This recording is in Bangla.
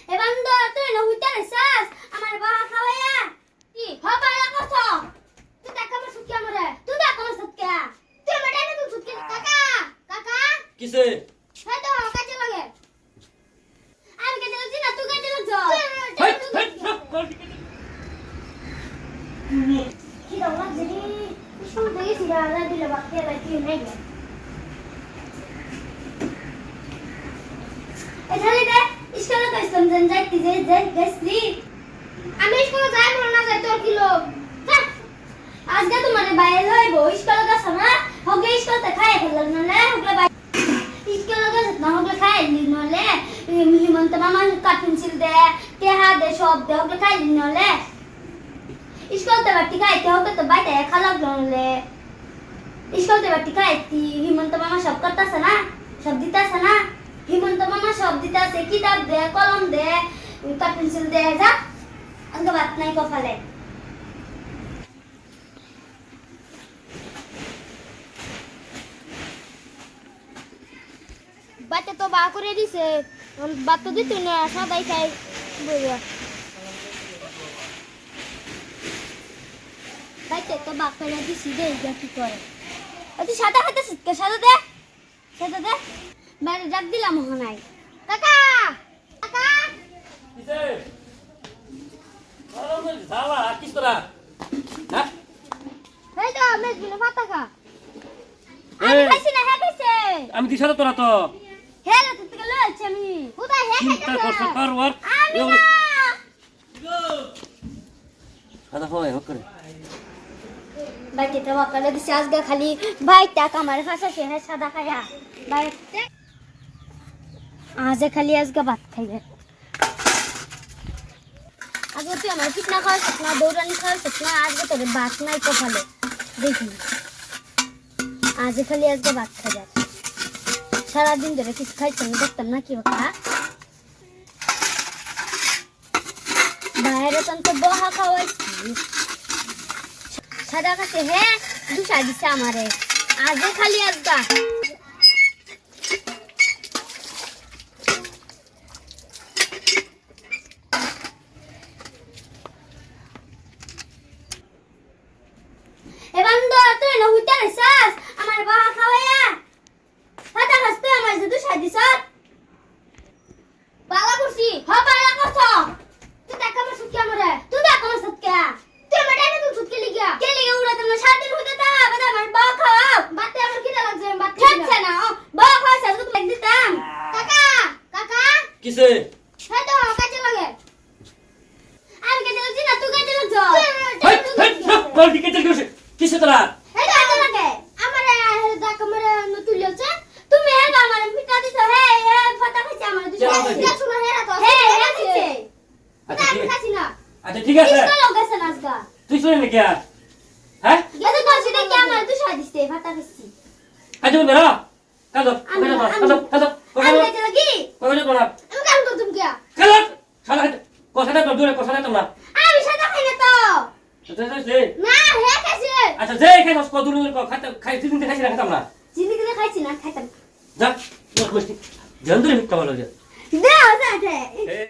এবার তো তুই না হইতে রেছাস আমার বাবা খাওয়ায়া কি হবে লাগছ তুই টাকা আমার সুটকে আমারে তুই টাকা আমার সুটকে তুই আমার টাকা তুই সুটকে কাকা কাকা কিসে হ্যাঁ তো কাজে লাগে আমি কাজে লাগছি না তুই কাজে লাগছ হেই হেই কল দিকে কি দাও লাগছে রে শুন দেখি সিরা আলা দিলে বাকি বাকি নাই গে এখানে দে স্কুলে তো ইসলাম যাইতে যে গেছলি আমি স্কুলে যাই না যাই তোর কি লোক আজকে তোমার বাইরে লইব স্কুলে গেছ না হগে স্কুলতে খাই ফেলল না হগলে বাই স্কুলে গেছ না হগলে খাই নি নলে হিমন্ত মামা কাট পেন্সিল দে টেহা দে সব দে হগলে খাই নি নলে স্কুলতে বাটি খাইতে হবে তো বাইতে খালাক নলে স্কুলতে বাটি খাইতি হিমন্ত মামা সব করতাছে না সব দিতাছে না হিমন্ত মামা সব দিতাছে কিতাব দে কলম দে কাট পেন্সিল দে যা আজকে বাত নাই কফালে বাতে তো বা করে দিছে বাত তো দিতে না সবাই খাই বইয়া বাইতে তো বা করে দিছি দে ইয়া কি করে তুই সাদা খাতে শিখকে সাদা দে বাইরে ডাক দিলাম হনাই কাকা কাকা কিসে আরে জালা কিস তোরা হ্যাঁ এই তো মেজ বিলে পাতা খা আমি খাইছি না হে খাইছে আমি দিছা তো তোরা তো হে রে তুই থেকে লইছে আমি কোথায় হে চিন্তা করছ খাইছে কর ওর আমি না সাদা হয় হোক করে বাইতে তো বাকালে দিছে আজকে খালি বাইটা কামারে ফাসা সে হে সাদা খায়া বাইতে আজ খালি আজকে ভাত খাইবে আজকে তুই আমার পিঠনা খাওয়াস না দৌড়ানি খাওয়াস না আজকে তোর ভাত নাই কপালে দেখি আজ খালি আজকে ভাত খাই যাস সারাদিন ধরে কিছু খাইছে না দেখতাম না কি খা বাইরে তো বহা খাওয়াইছি সাদা কাছে হে দুসা দিছে আমারে আজকে খালি আজগা এবার তুই না হইতে রেছাস আমার বাবা খাওয়ায়া হাতা হাসতে আমার যে দুসা দিছ বালা করছি বালা করছ তুই টাকা আমার সুটকে আমারে তুই টাকা আমার সুটকে তুই আমার টাকা তুই সুটকে লিগা কে লিগা উড়া তুমি 7 দিন হইতে তা বাদা আমার বাবা খাওয়া বাতে আমার খিদা লাগছে বাতে খাচ্ছে না বাবা খাওয়াছে তো লাগ দিতাম কাকা কাকা কিসে হ্যাঁ তো কাজে লাগে আমি কাজে লাগছি না তুই কাজে লাগছ হেই হেই কল দিকে চল কিসে তোরা এই কাজে লাগে আমার দাকা মারে নতুন লছে তুমি হে আমার পিটা দিছ হে হে ফাটা খাইছে আমার দুই দেখছ না হেরা তো হে হে খাইছে আচ্ছা আমি খাইছি না আচ্ছা ঠিক আছে স্কুল গেছে নাজগা তুই শুনে নাকি আর হ্যাঁ গেছে তো সেটা কি আমার দুই সাই দিছে ফাটা খাইছি আজ মেরা কাজো কাজো আমি কাজে লাগি কইলে কোনা আমি কাম করতুম কি কাজো সাদা কথাটা তো দূরে কথাটা তোমরা আমি সাদা খাই না তো আচ্ছা না হে খাইছে আচ্ছা যে খাই দস কত দূরে খাইতে খাইতে দিন খাইছি না খেতাম না জিন্দেগিতে খাইছি না খাইতাম যা তোর কইছি জন্দরে মিট কামালো যা দে আছে